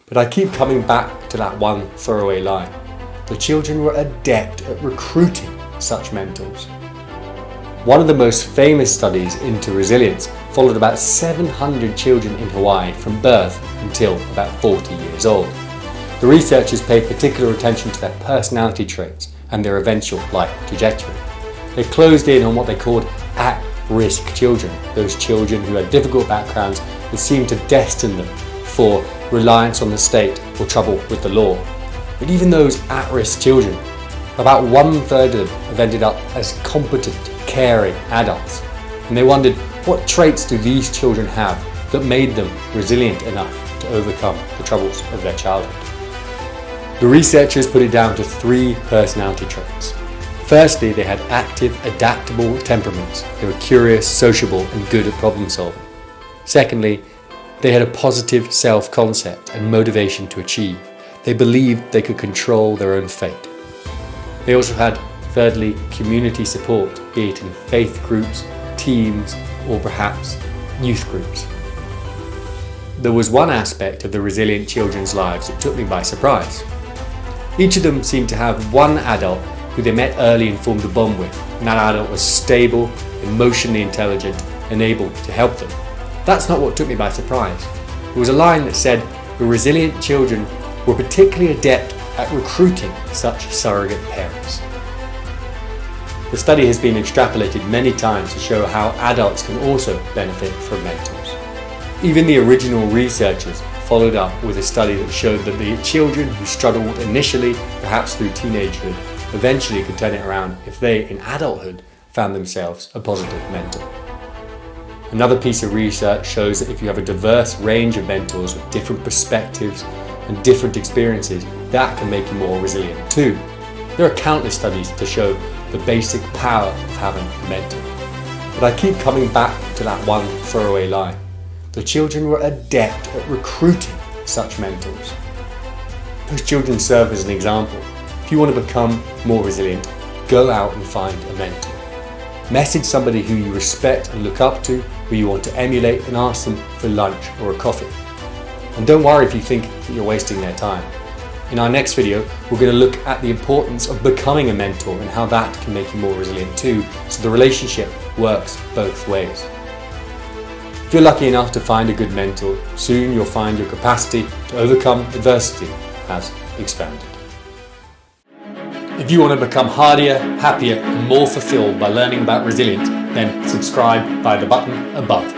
But I keep coming back to that one throwaway line. The children were adept at recruiting such mentors. One of the most famous studies into resilience followed about 700 children in Hawaii from birth until about 40 years old. The researchers paid particular attention to their personality traits and their eventual life trajectory. They closed in on what they called at-risk children, those children who had difficult backgrounds that seemed to destine them for reliance on the state or trouble with the law. But even those at-risk children, about 1/3 of them have ended up as competent, caring adults. And they wondered, what traits do these children have that made them resilient enough to overcome the troubles of their childhood? The researchers put it down to 3 personality traits. Firstly, they had active, adaptable temperaments. They were curious, sociable, and good at problem solving. Secondly, they had a positive self-concept and motivation to achieve. They believed they could control their own fate. They also had, thirdly, community support, be it in faith groups, teams, or perhaps youth groups. There was one aspect of the resilient children's lives that took me by surprise. Each of them seemed to have one adult who they met early and formed a bond with, and that adult was stable, emotionally intelligent, and able to help them. That's not what took me by surprise. There was a line that said the resilient children were particularly adept at recruiting such surrogate parents. The study has been extrapolated many times to show how adults can also benefit from mentors. Even the original researchers followed up with a study that showed that the children who struggled initially, perhaps through teenagehood, eventually could turn it around if they, in adulthood, found themselves a positive mentor. Another piece of research shows that if you have a diverse range of mentors with different perspectives and different experiences, that can make you more resilient too. There are countless studies to show the basic power of having a mentor. But I keep coming back to that one throwaway line. The children were adept at recruiting such mentors. Those children serve as an example. If you want to become more resilient, go out and find a mentor. Message somebody who you respect and look up to, who you want to emulate, and ask them for lunch or a coffee. And don't worry if you think that you're wasting their time. In our next video, we're going to look at the importance of becoming a mentor and how that can make you more resilient too, so the relationship works both ways. If you're lucky enough to find a good mentor, soon you'll find your capacity to overcome adversity has expanded. If you want to become hardier, happier, and more fulfilled by learning about resilience, then subscribe by the button above.